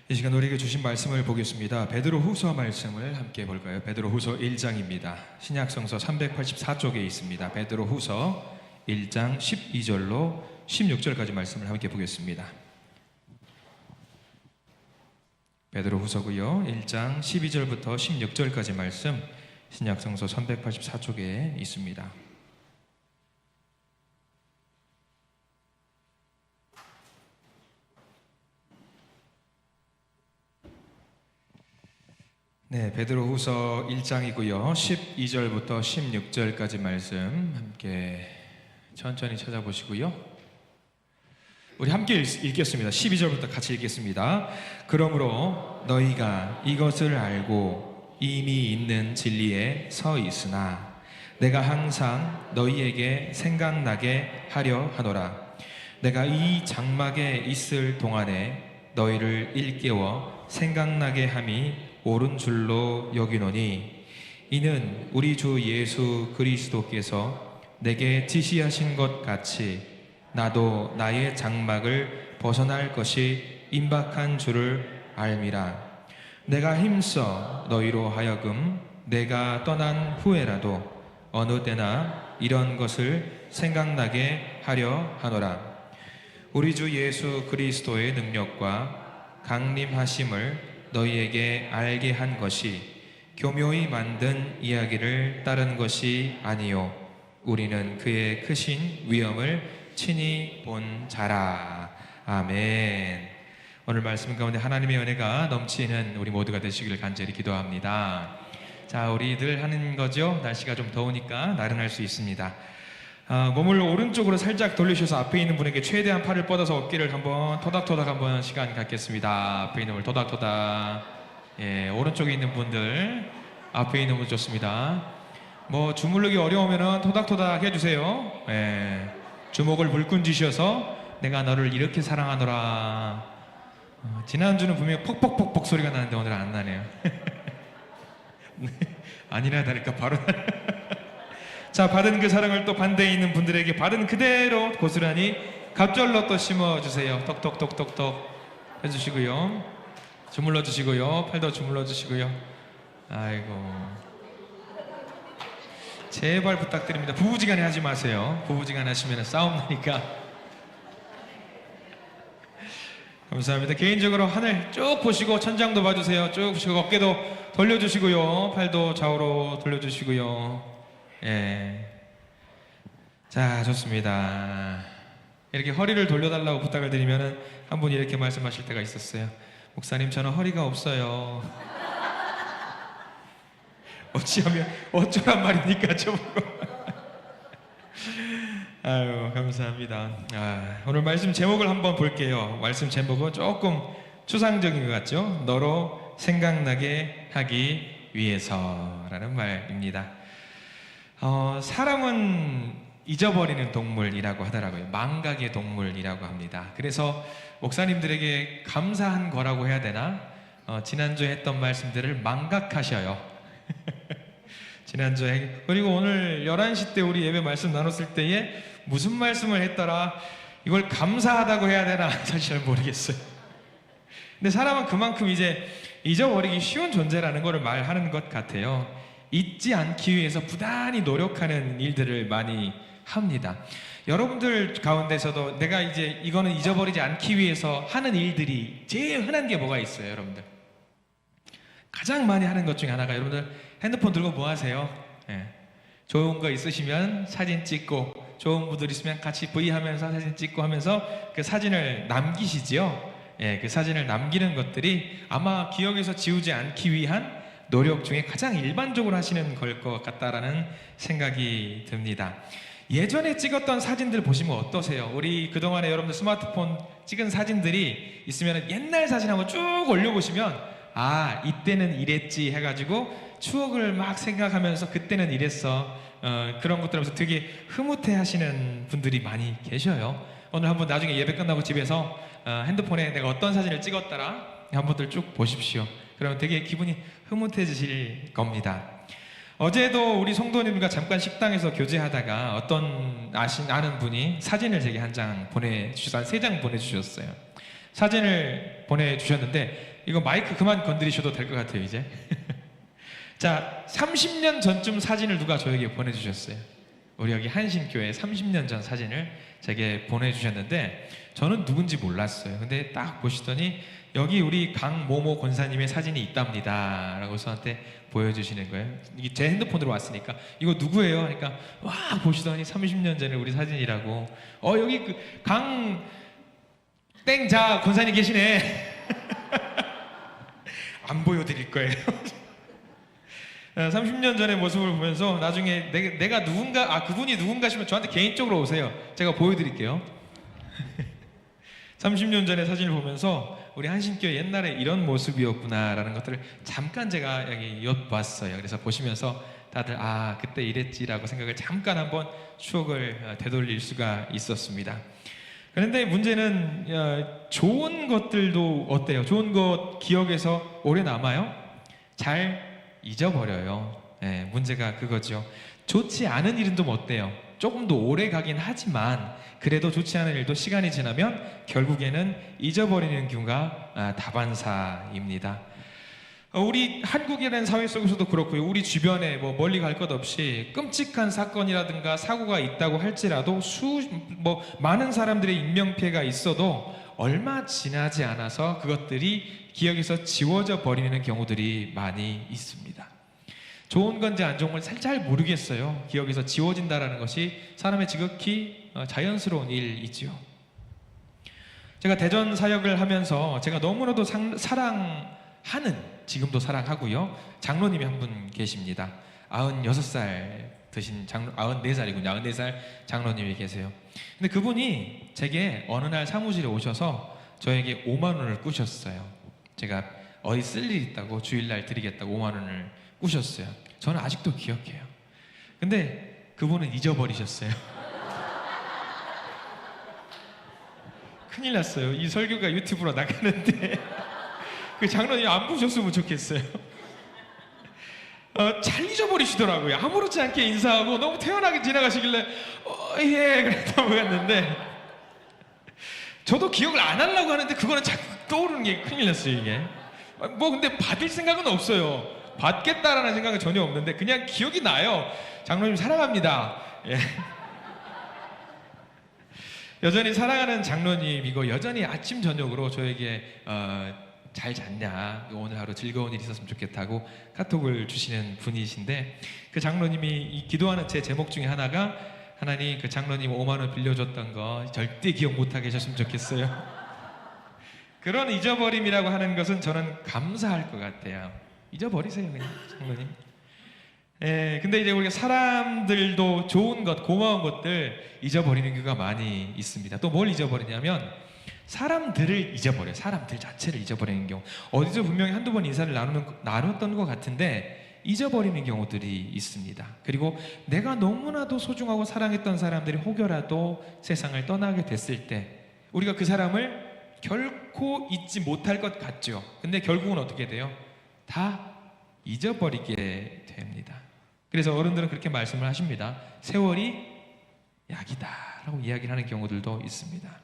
이 시간 우리에게 주신 말씀을 보겠습니다. 베드로후서 말씀을 함께 볼까요? 베드로후서 1장입니다. 신약성서 384쪽에 있습니다. 베드로후서 1장 12절로 16절까지 말씀을 함께 보겠습니다. 베드로후서고요. 1장 12절부터 16절까지 말씀 신약성서 384쪽에 있습니다. 네, 베드로후서 1장이고요. 12절부터 16절까지 말씀 함께 천천히 찾아보시고요. 우리 함께 읽겠습니다. 12절부터 같이 읽겠습니다. 그러므로 너희가 이것을 알고 이미 있는 진리에 서 있으나 내가 항상 너희에게 생각나게 하려 하노라. 내가 이 장막에 있을 동안에 너희를 일깨워 생각나게 함이 옳은 줄로 여기노니 이는 우리 주 예수 그리스도께서 내게 지시하신 것 같이 나도 나의 장막을 벗어날 것이 임박한 줄을 알미라. 내가 힘써 너희로 하여금 내가 떠난 후에라도 어느 때나 이런 것을 생각나게 하려 하노라. 우리 주 예수 그리스도의 능력과 강림하심을 너희에게 알게 한 것이 교묘히 만든 이야기를 따른 것이 아니요 우리는 그의 크신 위엄을 친히 본 자라. 아멘. 오늘 말씀 가운데 하나님의 은혜가 넘치는 우리 모두가 되시기를 간절히 기도합니다. 자, 우리들 하는 거죠. 날씨가 좀 더우니까 나른할 수 있습니다. 몸을 오른쪽으로 살짝 돌리셔서 앞에 있는 분에게 최대한 팔을 뻗어서 어깨를 한번 토닥토닥 한번 시간 갖겠습니다. 앞에 있는 분 토닥토닥. 예, 오른쪽에 있는 분들 앞에 있는 분 좋습니다. 뭐 주무르기 어려우면은 토닥토닥 해주세요. 예, 주먹을 불끈 쥐셔서 내가 너를 이렇게 사랑하노라. 지난주는 분명히 퍽퍽퍽퍽 소리가 나는데 오늘은 안 나네요. 아니나 다를까 바로 자, 받은 그 사랑을 또 반대에 있는 분들에게 받은 그대로 고스란히 갑절로 또 심어주세요. 톡톡톡톡톡 해주시고요. 주물러 주시고요. 팔도 주물러 주시고요. 아이고, 제발 부탁드립니다. 부부지간에 하지 마세요. 부부지간에 하시면 싸움 나니까. 감사합니다. 개인적으로 하늘 쭉 보시고 천장도 봐주세요. 쭉 보시고 어깨도 돌려주시고요. 팔도 좌우로 돌려주시고요. 예. 자, 좋습니다. 이렇게 허리를 돌려달라고 부탁을 드리면은 한 분이 이렇게 말씀하실 때가 있었어요. 목사님, 저는 허리가 없어요. 어찌하면 어쩌란 말입니까, 저보고. 아유, 감사합니다. 오늘 말씀 제목을 한번 볼게요. 말씀 제목은 조금 추상적인 것 같죠? 너로 생각나게 하기 위해서라는 말입니다. 사람은 잊어버리는 동물이라고 하더라고요. 망각의 동물이라고 합니다. 그래서 목사님들에게 감사한 거라고 해야 되나? 지난주에 했던 말씀들을 망각하셔요. 지난주에. 그리고 오늘 11시 때 우리 예배 말씀 나눴을 때에 무슨 말씀을 했더라? 이걸 감사하다고 해야 되나? 사실 잘 모르겠어요. 근데 사람은 그만큼 이제 잊어버리기 쉬운 존재라는 걸 말하는 것 같아요. 잊지 않기 위해서 부단히 노력하는 일들을 많이 합니다. 여러분들 가운데서도 내가 이제 이거는 잊어버리지 않기 위해서 하는 일들이 제일 흔한 게 뭐가 있어요, 여러분들? 가장 많이 하는 것 중에 하나가 여러분들 핸드폰 들고 뭐 하세요? 예. 좋은 거 있으시면 사진 찍고, 좋은 분들 있으면 같이 V 하면서 사진 찍고 하면서 그 사진을 남기시지요. 예, 그 사진을 남기는 것들이 아마 기억에서 지우지 않기 위한 노력 중에 가장 일반적으로 하시는 걸 것 같다라는 생각이 듭니다. 예전에 찍었던 사진들 보시면 어떠세요? 우리 그동안에 여러분들 스마트폰 찍은 사진들이 있으면 옛날 사진 한번 쭉 올려보시면 이때는 이랬지 해가지고 추억을 막 생각하면서 그때는 이랬어, 그런 것들 하면서 되게 흐뭇해 하시는 분들이 많이 계셔요. 오늘 한번 나중에 예배 끝나고 집에서 핸드폰에 내가 어떤 사진을 찍었더라 한번들 쭉 보십시오. 그러면 되게 기분이 흐뭇해지실 겁니다. 어제도 우리 성도님과 잠깐 식당에서 교제하다가 어떤 아는 분이 사진을 제게 한 장 보내주셔서 한 3장 보내주셨어요. 사진을 보내주셨는데 이거 마이크 그만 건드리셔도 될 것 같아요 이제. 자, 30년 전쯤 사진을 누가 저에게 보내주셨어요. 우리 여기 한신교회 30년 전 사진을 제게 보내주셨는데 저는 누군지 몰랐어요. 근데 딱 보시더니 여기 우리 강모모 권사님의 사진이 있답니다 라고 저한테 보여주시는 거예요. 이게 제 핸드폰으로 왔으니까 이거 누구예요? 그러니까 와 보시더니 30년 전에 우리 사진이라고. 여기 그 강 땡자 권사님 계시네. 안 보여드릴 거예요. 30년 전의 모습을 보면서 나중에 내가 누군가, 그분이 누군가 싶으면 저한테 개인적으로 오세요. 제가 보여드릴게요. 30년 전의 사진을 보면서 우리 한신교회 옛날에 이런 모습이었구나라는 것들을 잠깐 제가 여기 엿봤어요. 그래서 보시면서 다들 그때 이랬지라고 생각을 잠깐 한번 추억을 되돌릴 수가 있었습니다. 그런데 문제는 좋은 것들도 어때요? 좋은 것 기억에서 오래 남아요? 잘 잊어버려요. 문제가 그거죠. 좋지 않은 일은 좀 어때요? 조금 더 오래 가긴 하지만 그래도 좋지 않은 일도 시간이 지나면 결국에는 잊어버리는 경우가 다반사입니다. 우리 한국이라는 사회 속에서도 그렇고요. 우리 주변에 뭐 멀리 갈 것 없이 끔찍한 사건이라든가 사고가 있다고 할지라도 많은 사람들의 인명피해가 있어도 얼마 지나지 않아서 그것들이 기억에서 지워져 버리는 경우들이 많이 있습니다. 좋은 건지 안 좋은 건지 잘 모르겠어요. 기억에서 지워진다는 것이 사람의 지극히 자연스러운 일이지요. 제가 대전 사역을 하면서 제가 너무나도 사랑하는, 지금도 사랑하고요, 장로님이 한 분 계십니다. 96살 드신 94살이군요. 94살 장로님이 계세요. 근데 그분이 제게 어느 날 사무실에 오셔서 저에게 5만 원을 꾸셨어요. 제가 어디 쓸 일 있다고 주일날 드리겠다고 5만 원을 꾸셨어요. 저는 아직도 기억해요. 근데 그분은 잊어버리셨어요. 큰일 났어요. 이 설교가 유튜브로 나가는데 그 장로님 안 보셨으면 좋겠어요. 잘 잊어버리시더라고요. 아무렇지 않게 인사하고 너무 태연하게 지나가시길래 예 그랬다고 갔는데 저도 기억을 안 하려고 하는데 그거는 자꾸 떠오르는 게 큰일 났어요. 이게 근데 받을 생각은 없어요. 받겠다라는 생각은 전혀 없는데 그냥 기억이 나요. 장로님 사랑합니다. 예. 여전히 사랑하는 장로님이고 여전히 아침 저녁으로 저에게 잘 잤냐, 오늘 하루 즐거운 일 있었으면 좋겠다고 카톡을 주시는 분이신데, 그 장로님이 이 기도하는 제 제목 중에 하나가 하나님 그 장로님 5만 원 빌려줬던 거 절대 기억 못하게 하셨으면 좋겠어요. 그런 잊어버림이라고 하는 것은 저는 감사할 것 같아요. 잊어버리세요 그냥 장로님. 근데 이제 우리가 사람들도 좋은 것, 고마운 것들 잊어버리는 경우가 많이 있습니다. 또 뭘 잊어버리냐면 사람들을 잊어버려요. 사람들 자체를 잊어버리는 경우. 어디서 분명히 한두 번 인사를 나눴던 것 같은데 잊어버리는 경우들이 있습니다. 그리고 내가 너무나도 소중하고 사랑했던 사람들이 혹여라도 세상을 떠나게 됐을 때 우리가 그 사람을 결코 잊지 못할 것 같죠. 근데 결국은 어떻게 돼요? 다 잊어버리게 됩니다. 그래서 어른들은 그렇게 말씀을 하십니다. 세월이 약이다 라고 이야기를 하는 경우들도 있습니다.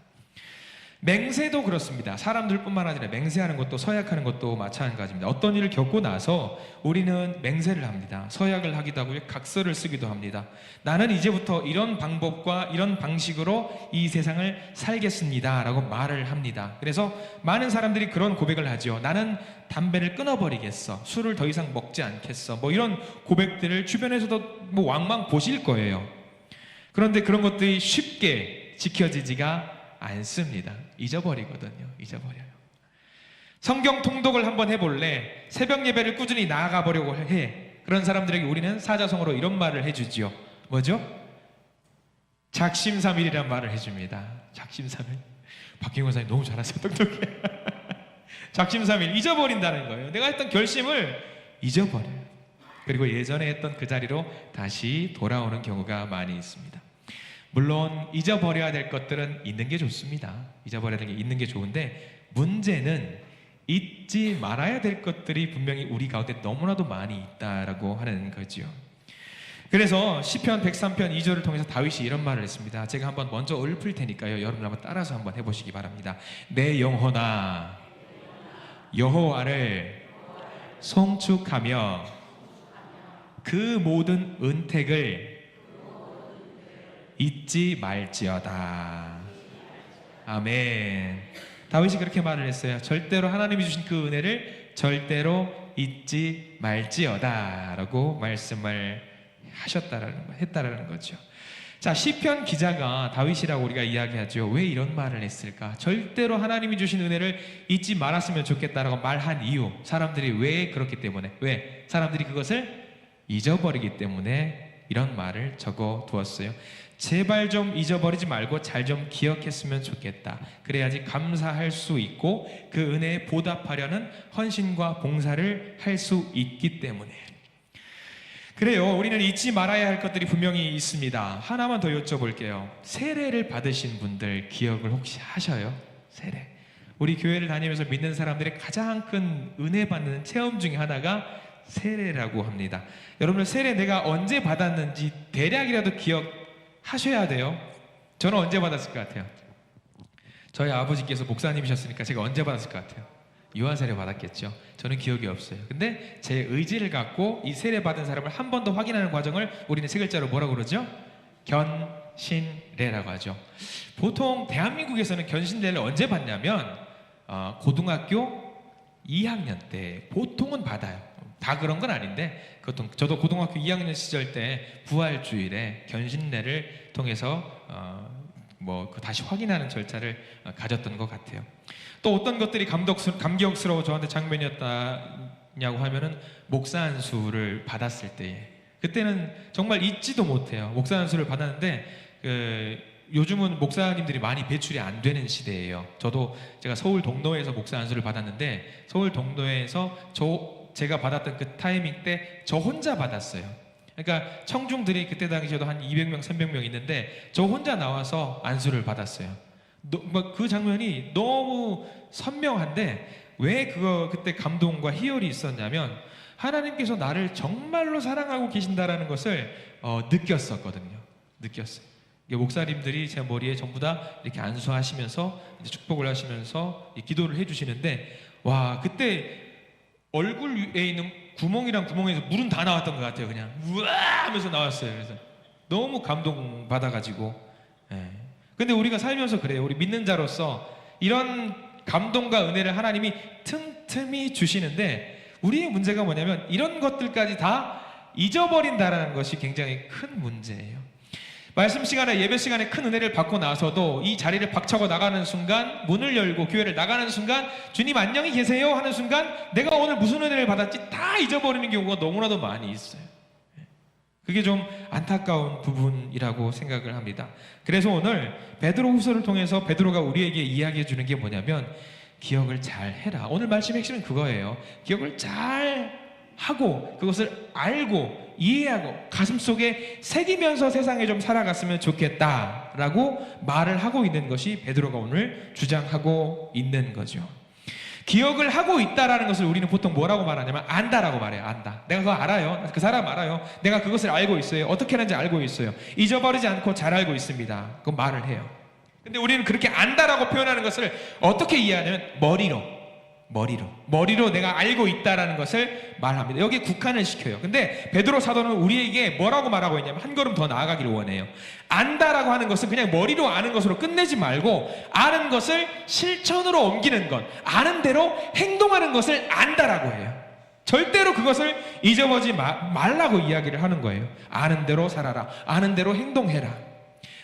맹세도 그렇습니다. 사람들뿐만 아니라 맹세하는 것도, 서약하는 것도 마찬가지입니다. 어떤 일을 겪고 나서 우리는 맹세를 합니다. 서약을 하기도 하고요, 각서를 쓰기도 합니다. 나는 이제부터 이런 방법과 이런 방식으로 이 세상을 살겠습니다 라고 말을 합니다. 그래서 많은 사람들이 그런 고백을 하죠. 나는 담배를 끊어버리겠어, 술을 더 이상 먹지 않겠어, 이런 고백들을 주변에서도 왕왕 보실 거예요. 그런데 그런 것들이 쉽게 지켜지지가 않습니다. 잊어버리거든요. 잊어버려요. 성경 통독을 한번 해볼래? 새벽 예배를 꾸준히 나아가 보려고 해. 그런 사람들에게 우리는 사자성어로 이런 말을 해주지요. 뭐죠? 작심삼일이란 말을 해줍니다. 작심삼일. 박경원 사님 너무 잘하세요. 똑똑해. 작심삼일, 잊어버린다는 거예요. 내가 했던 결심을 잊어버려요. 그리고 예전에 했던 그 자리로 다시 돌아오는 경우가 많이 있습니다. 물론 잊어버려야 될 것들은 있는 게 좋습니다. 잊어버려야 될 게 있는 게 좋은데, 문제는 잊지 말아야 될 것들이 분명히 우리 가운데 너무나도 많이 있다라고 하는 거죠. 그래서 시편 103편 2절을 통해서 다윗이 이런 말을 했습니다. 제가 한번 먼저 읊을 테니까요, 여러분 한번 따라서 한번 해보시기 바랍니다. 내 영혼아 여호와를 송축하며 그 모든 은택을 잊지 말지어다. 아멘. 다윗이 그렇게 말을 했어요. 절대로 하나님이 주신 그 은혜를 절대로 잊지 말지어다 라고 말씀을 했다라는 거죠. 자, 시편 기자가 다윗이라고 우리가 이야기하죠. 왜 이런 말을 했을까? 절대로 하나님이 주신 은혜를 잊지 말았으면 좋겠다라고 말한 이유, 사람들이 왜 그렇기 때문에, 왜 사람들이 그것을 잊어버리기 때문에 이런 말을 적어 두었어요. 제발 좀 잊어버리지 말고 잘 좀 기억했으면 좋겠다. 그래야지 감사할 수 있고 그 은혜에 보답하려는 헌신과 봉사를 할 수 있기 때문에. 그래요. 우리는 잊지 말아야 할 것들이 분명히 있습니다. 하나만 더 여쭤볼게요. 세례를 받으신 분들 기억을 혹시 하셔요? 세례. 우리 교회를 다니면서 믿는 사람들의 가장 큰 은혜 받는 체험 중에 하나가 세례라고 합니다. 여러분들 세례 내가 언제 받았는지 대략이라도 기억하셔야 돼요. 저는 언제 받았을 것 같아요? 저희 아버지께서 목사님이셨으니까 제가 언제 받았을 것 같아요? 유아 세례 받았겠죠. 저는 기억이 없어요. 근데 제 의지를 갖고 이 세례 받은 사람을 한 번 더 확인하는 과정을 우리는 세 글자로 뭐라고 그러죠? 견신례라고 하죠. 보통 대한민국에서는 견신례를 언제 받냐면 고등학교 2학년 때 보통은 받아요. 다 그런 건 아닌데 저도 고등학교 2학년 시절 때 부활주일에 견신례를 통해서 다시 확인하는 절차를 가졌던 것 같아요. 또 어떤 것들이 감격스러워 저한테 장면이었다냐고 하면은 목사 안수를 받았을 때에, 그때는 정말 잊지도 못해요. 목사 안수를 받았는데 요즘은 목사님들이 많이 배출이 안 되는 시대예요. 제가 서울 동로에서 목사 안수를 받았는데 서울 동로에서 제가 받았던 그 타이밍 때 저 혼자 받았어요. 그러니까 청중들이 그때 당시에도 한 200명, 300명 있는데 저 혼자 나와서 안수를 받았어요. 그 장면이 너무 선명한데 왜 그때 감동과 희열이 있었냐면 하나님께서 나를 정말로 사랑하고 계신다라는 것을 느꼈었거든요. 느꼈어요. 목사님들이 제 머리에 전부 다 이렇게 안수하시면서 이제 축복을 하시면서 기도를 해주시는데, 와, 그때 얼굴 위에 있는 구멍이랑 구멍에서 물은 다 나왔던 것 같아요. 그냥 우와 하면서 나왔어요. 그래서 너무 감동 받아가지고. 근데 우리가 살면서 그래요. 우리 믿는 자로서 이런 감동과 은혜를 하나님이 틈틈이 주시는데 우리의 문제가 뭐냐면 이런 것들까지 다 잊어버린다라는 것이 굉장히 큰 문제예요. 말씀 시간에, 예배 시간에 큰 은혜를 받고 나서도 이 자리를 박차고 나가는 순간, 문을 열고 교회를 나가는 순간, 주님 안녕히 계세요 하는 순간 내가 오늘 무슨 은혜를 받았지 다 잊어버리는 경우가 너무나도 많이 있어요. 그게 좀 안타까운 부분이라고 생각을 합니다. 그래서 오늘 베드로후서를 통해서 베드로가 우리에게 이야기해 주는 게 뭐냐면 기억을 잘 해라. 오늘 말씀의 핵심은 그거예요. 기억을 잘 하고 그것을 알고 이해하고 가슴속에 새기면서 세상에 좀 살아갔으면 좋겠다라고 말을 하고 있는 것이 베드로가 오늘 주장하고 있는 거죠. 기억을 하고 있다라는 것을 우리는 보통 뭐라고 말하냐면 안다라고 말해요. 안다. 내가 그거 알아요. 그 사람 알아요. 내가 그것을 알고 있어요. 어떻게 하는지 알고 있어요. 잊어버리지 않고 잘 알고 있습니다. 그건 말을 해요. 근데 우리는 그렇게 안다라고 표현하는 것을 어떻게 이해하냐면 머리로 내가 알고 있다라는 것을 말합니다. 여기에 국한을 시켜요. 근데 베드로 사도는 우리에게 뭐라고 말하고 있냐면 한 걸음 더 나아가기를 원해요. 안다라고 하는 것은 그냥 머리로 아는 것으로 끝내지 말고 아는 것을 실천으로 옮기는 것, 아는 대로 행동하는 것을 안다라고 해요. 절대로 그것을 잊어버리지 말라고 이야기를 하는 거예요. 아는 대로 살아라. 아는 대로 행동해라.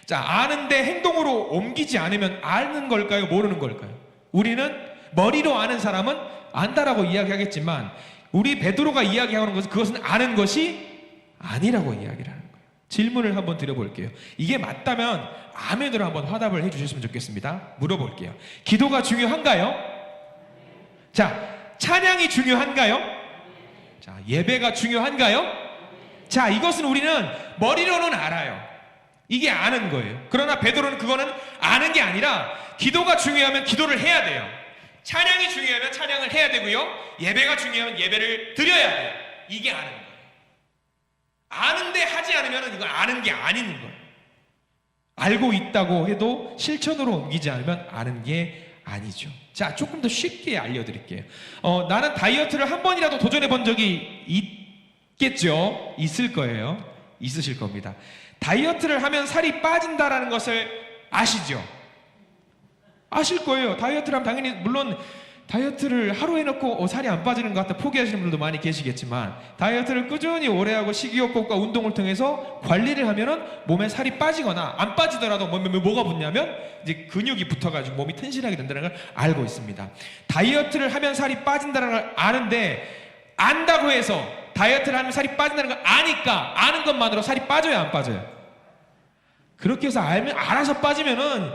자, 아는데 행동으로 옮기지 않으면 아는 걸까요? 모르는 걸까요? 우리는 머리로 아는 사람은 안다라고 이야기하겠지만 우리 베드로가 이야기하는 것은 그것은 아는 것이 아니라고 이야기를 하는 거예요. 질문을 한번 드려볼게요. 이게 맞다면 아멘으로 한번 화답을 해주셨으면 좋겠습니다. 물어볼게요. 기도가 중요한가요? 자, 찬양이 중요한가요? 자, 예배가 중요한가요? 자, 이것은 우리는 머리로는 알아요. 이게 아는 거예요. 그러나 베드로는 그거는 아는 게 아니라 기도가 중요하면 기도를 해야 돼요. 찬양이 중요하면 찬양을 해야 되고요. 예배가 중요하면 예배를 드려야 돼요. 이게 아는 거예요. 아는데 하지 않으면 이건 아는 게 아닌 거예요. 알고 있다고 해도 실천으로 옮기지 않으면 아는 게 아니죠. 자, 조금 더 쉽게 알려드릴게요. 나는 다이어트를 한 번이라도 도전해 본 적이 있겠죠? 있을 거예요. 있으실 겁니다. 다이어트를 하면 살이 빠진다라는 것을 아시죠? 아실 거예요. 다이어트를 하면 당연히 물론 다이어트를 하루 해놓고 살이 안 빠지는 것 같다 포기하시는 분들도 많이 계시겠지만, 다이어트를 꾸준히 오래 하고 식이요법과 운동을 통해서 관리를 하면은 몸에 살이 빠지거나 안 빠지더라도 뭐가 붙냐면 이제 근육이 붙어가지고 몸이 튼실하게 된다는 걸 알고 있습니다. 다이어트를 하면 살이 빠진다는 걸 아는데, 안다고 해서 다이어트를 하면 살이 빠진다는 걸 아니까 아는 것만으로 살이 빠져요, 안 빠져요? 그렇게 해서 알아서 빠지면은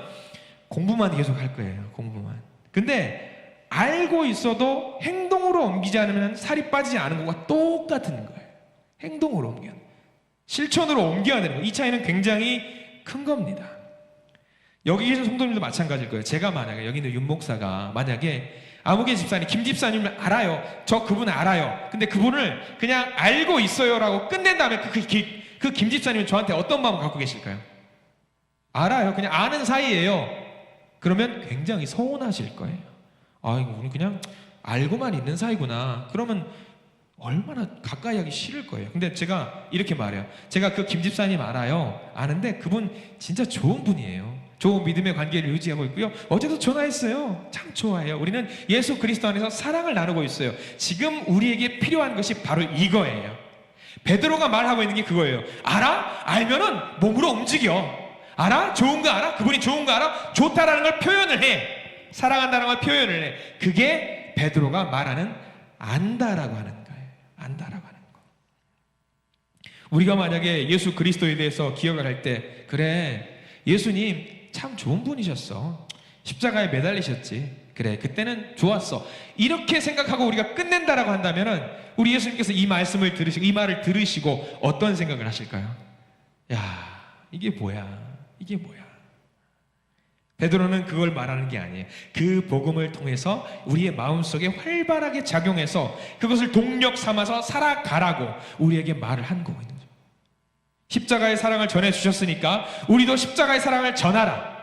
공부만 계속 할 거예요. 공부만. 근데 알고 있어도 행동으로 옮기지 않으면 살이 빠지지 않은 것과 똑같은 거예요. 행동으로 옮겨야 돼요. 실천으로 옮겨야 되는 거예요. 이 차이는 굉장히 큰 겁니다. 여기 계신 성도님도 마찬가지일 거예요. 제가 만약에 여기 있는 윤 목사가 만약에 아무개 집사님, 김 집사님을 알아요. 저 그분 알아요. 근데 그분을 그냥 알고 있어요라고 끝낸 다음에 그 김 집사님은 저한테 어떤 마음을 갖고 계실까요? 알아요. 그냥 아는 사이예요. 그러면 굉장히 서운하실 거예요. 이거 우리 그냥 알고만 있는 사이구나. 그러면 얼마나 가까이 하기 싫을 거예요. 근데 제가 이렇게 말해요. 제가 그 김 집사님 알아요. 아는데 그분 진짜 좋은 분이에요. 좋은 믿음의 관계를 유지하고 있고요. 어제도 전화했어요. 참 좋아해요. 우리는 예수 그리스도 안에서 사랑을 나누고 있어요. 지금 우리에게 필요한 것이 바로 이거예요. 베드로가 말하고 있는 게 그거예요. 알아? 알면은 몸으로 움직여. 알아? 좋은 거 알아? 그분이 좋은 거 알아? 좋다라는 걸 표현을 해. 사랑한다는 걸 표현을 해. 그게 베드로가 말하는 안다라고 하는 거예요. 안다라고 하는 거. 우리가 만약에 예수 그리스도에 대해서 기억을 할 때, 그래, 예수님 참 좋은 분이셨어. 십자가에 매달리셨지. 그래, 그때는 좋았어. 이렇게 생각하고 우리가 끝낸다라고 한다면은 우리 예수님께서 이 말씀을 들으시고 이 말을 들으시고 어떤 생각을 하실까요? 야, 이게 뭐야? 이게 뭐야? 베드로는 그걸 말하는 게 아니에요. 그 복음을 통해서 우리의 마음속에 활발하게 작용해서 그것을 동력 삼아서 살아가라고 우리에게 말을 한 거거든요. 십자가의 사랑을 전해주셨으니까 우리도 십자가의 사랑을 전하라.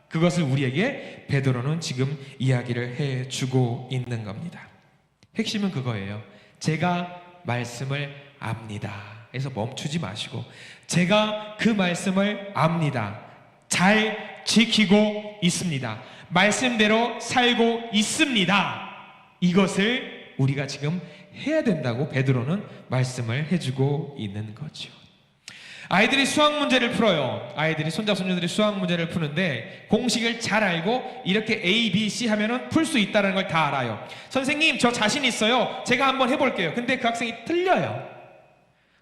그것을 우리에게 베드로는 지금 이야기를 해주고 있는 겁니다. 핵심은 그거예요. 제가 말씀을 압니다. 그래서 멈추지 마시고, 제가 그 말씀을 압니다. 잘 지키고 있습니다. 말씀대로 살고 있습니다. 이것을 우리가 지금 해야 된다고 베드로는 말씀을 해주고 있는 거죠. 아이들이 수학 문제를 풀어요. 아이들이 손자 손녀들이 수학 문제를 푸는데 공식을 잘 알고 이렇게 A, B, C 하면은 풀 수 있다는 걸 다 알아요. 선생님, 저 자신 있어요. 제가 한번 해볼게요. 근데 그 학생이 틀려요.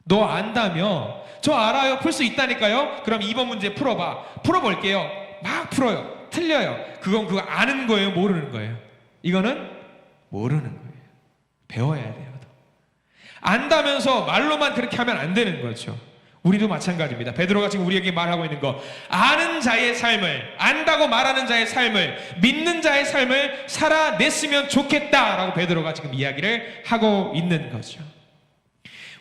너 안다며? 저 알아요. 풀 수 있다니까요. 그럼 2번 문제 풀어봐. 풀어볼게요. 막 풀어요. 틀려요. 그건 그거 아는 거예요, 모르는 거예요? 이거는 모르는 거예요. 배워야 돼요. 안다면서 말로만 그렇게 하면 안 되는 거죠. 우리도 마찬가지입니다. 베드로가 지금 우리에게 말하고 있는 거, 아는 자의 삶을, 안다고 말하는 자의 삶을, 믿는 자의 삶을 살아냈으면 좋겠다라고 베드로가 지금 이야기를 하고 있는 거죠.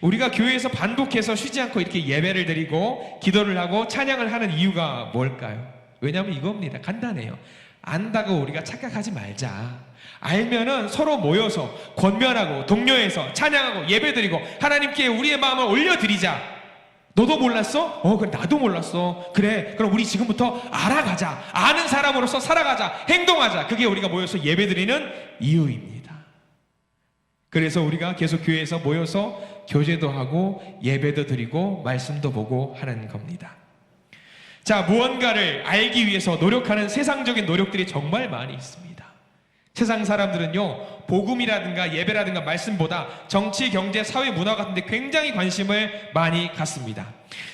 우리가 교회에서 반복해서 쉬지 않고 이렇게 예배를 드리고 기도를 하고 찬양을 하는 이유가 뭘까요? 왜냐하면 이겁니다. 간단해요. 안다고 우리가 착각하지 말자. 알면은 서로 모여서 권면하고 독려해서 찬양하고 예배드리고 하나님께 우리의 마음을 올려드리자. 너도 몰랐어? 그래, 나도 몰랐어. 그래, 그럼 우리 지금부터 알아가자. 아는 사람으로서 살아가자. 행동하자. 그게 우리가 모여서 예배드리는 이유입니다. 그래서 우리가 계속 교회에서 모여서 교제도 하고 예배도 드리고 말씀도 보고 하는 겁니다. 자, 무언가를 알기 위해서 노력하는 세상적인 노력들이 정말 많이 있습니다. 세상 사람들은요, 복음이라든가 예배라든가 말씀보다 정치, 경제, 사회, 문화 같은 데 굉장히 관심을 많이 갖습니다.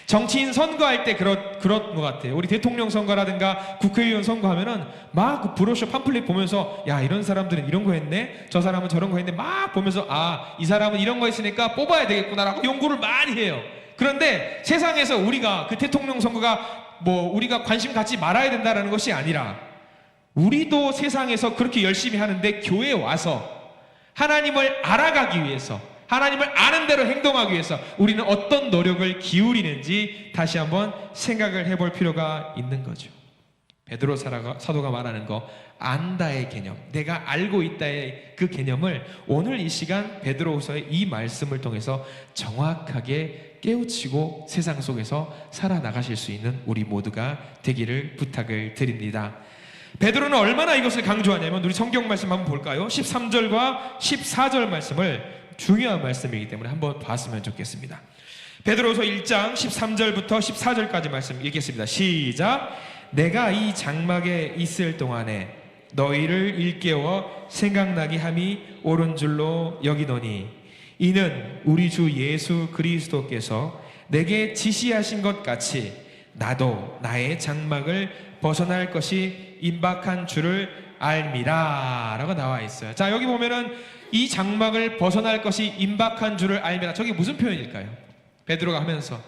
정치인 선거할 때 그런 것 같아요. 우리 대통령 선거라든가 국회의원 선거하면은 막 그 브로셔 팜플렛 보면서, 야, 이런 사람들은 이런 거 했네, 저 사람은 저런 거 했네, 막 보면서 이 사람은 이런 거 했으니까 뽑아야 되겠구나라고 연구를 많이 해요. 그런데 세상에서 우리가 그 대통령 선거가 우리가 관심 갖지 말아야 된다는 것이 아니라, 우리도 세상에서 그렇게 열심히 하는데 교회에 와서 하나님을 알아가기 위해서, 하나님을 아는 대로 행동하기 위해서 우리는 어떤 노력을 기울이는지 다시 한번 생각을 해볼 필요가 있는 거죠. 베드로 사도가 말하는 거, 안다의 개념, 내가 알고 있다의 그 개념을 오늘 이 시간 베드로후서의 이 말씀을 통해서 정확하게 깨우치고 세상 속에서 살아나가실 수 있는 우리 모두가 되기를 부탁을 드립니다. 베드로는 얼마나 이것을 강조하냐면 우리 성경 말씀 한번 볼까요? 13절과 14절 말씀을, 중요한 말씀이기 때문에 한번 봤으면 좋겠습니다. 베드로후서 1장 13절부터 14절까지 말씀 읽겠습니다. 시작. 내가 이 장막에 있을 동안에 너희를 일깨워 생각나게 함이 옳은 줄로 여기노니 이는 우리 주 예수 그리스도께서 내게 지시하신 것 같이 나도 나의 장막을 벗어날 것이 임박한 줄을 알미라 라고 나와 있어요. 자, 여기 보면은 이 장막을 벗어날 것이 임박한 줄을 알미라, 저게 무슨 표현일까요? 베드로가 하면서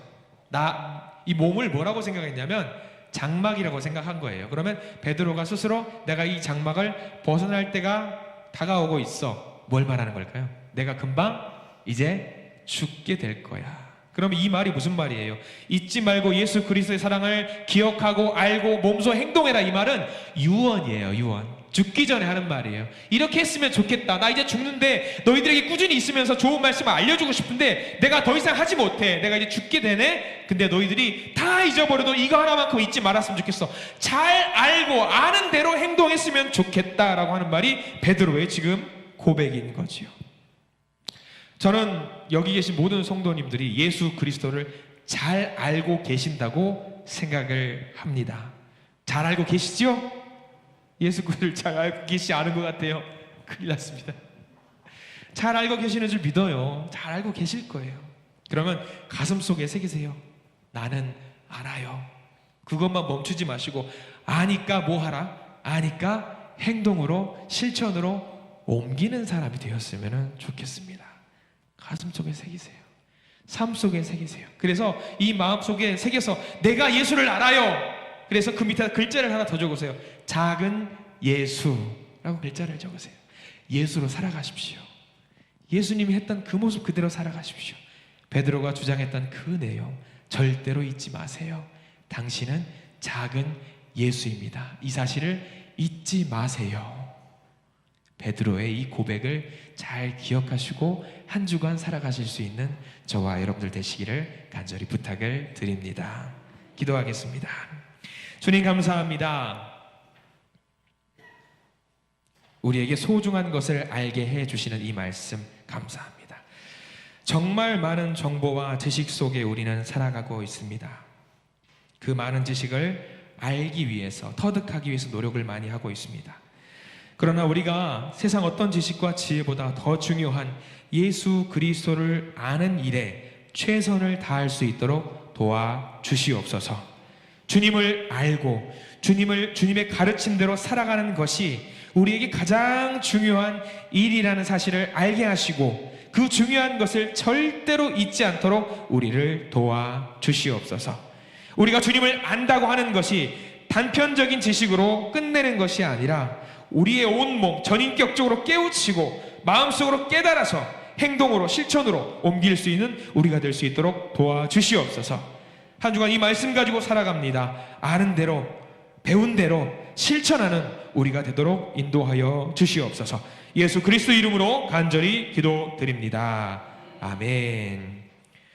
이 몸을 뭐라고 생각했냐면 장막이라고 생각한 거예요. 그러면 베드로가 스스로 내가 이 장막을 벗어날 때가 다가오고 있어, 뭘 말하는 걸까요? 내가 금방 이제 죽게 될 거야. 그럼 이 말이 무슨 말이에요? 잊지 말고 예수 그리스도의 사랑을 기억하고 알고 몸소 행동해라, 이 말은 유언이에요. 유언. 죽기 전에 하는 말이에요. 이렇게 했으면 좋겠다, 나 이제 죽는데 너희들에게 꾸준히 있으면서 좋은 말씀을 알려주고 싶은데 내가 더 이상 하지 못해, 내가 이제 죽게 되네. 근데 너희들이 다 잊어버려도 이거 하나만큼 잊지 말았으면 좋겠어, 잘 알고 아는 대로 행동했으면 좋겠다라고 하는 말이 베드로의 지금 고백인 거지요. 저는 여기 계신 모든 성도님들이 예수 그리스도를 잘 알고 계신다고 생각을 합니다. 잘 알고 계시죠? 예수 그리스도를 잘 알고 계시지 않은 것 같아요. 큰일 났습니다. 잘 알고 계시는 줄 믿어요. 잘 알고 계실 거예요. 그러면 가슴속에 새기세요. 나는 알아요. 그것만 멈추지 마시고 아니까 뭐 하라? 아니까 행동으로, 실천으로 옮기는 사람이 되었으면 좋겠습니다. 가슴속에 새기세요. 삶 속에 새기세요. 그래서 이 마음속에 새겨서 내가 예수를 알아요. 그래서 그 밑에 글자를 하나 더 적으세요. 작은 예수라고 글자를 적으세요. 예수로 살아가십시오. 예수님이 했던 그 모습 그대로 살아가십시오. 베드로가 주장했던 그 내용 절대로 잊지 마세요. 당신은 작은 예수입니다. 이 사실을 잊지 마세요. 베드로의 이 고백을 잘 기억하시고 한 주간 살아가실 수 있는 저와 여러분들 되시기를 간절히 부탁을 드립니다. 기도하겠습니다. 주님 감사합니다. 우리에게 소중한 것을 알게 해주시는 이 말씀 감사합니다. 정말 많은 정보와 지식 속에 우리는 살아가고 있습니다. 그 많은 지식을 알기 위해서, 터득하기 위해서 노력을 많이 하고 있습니다. 그러나 우리가 세상 어떤 지식과 지혜보다 더 중요한 예수 그리스도를 아는 일에 최선을 다할 수 있도록 도와주시옵소서. 주님을 알고 주님의 가르침대로 살아가는 것이 우리에게 가장 중요한 일이라는 사실을 알게 하시고 그 중요한 것을 절대로 잊지 않도록 우리를 도와주시옵소서. 우리가 주님을 안다고 하는 것이 단편적인 지식으로 끝내는 것이 아니라 우리의 온몸 전인격적으로 깨우치고 마음속으로 깨달아서 행동으로, 실천으로 옮길 수 있는 우리가 될 수 있도록 도와주시옵소서. 한 주간 이 말씀 가지고 살아갑니다. 아는 대로, 배운 대로 실천하는 우리가 되도록 인도하여 주시옵소서. 예수 그리스도 이름으로 간절히 기도드립니다. 아멘.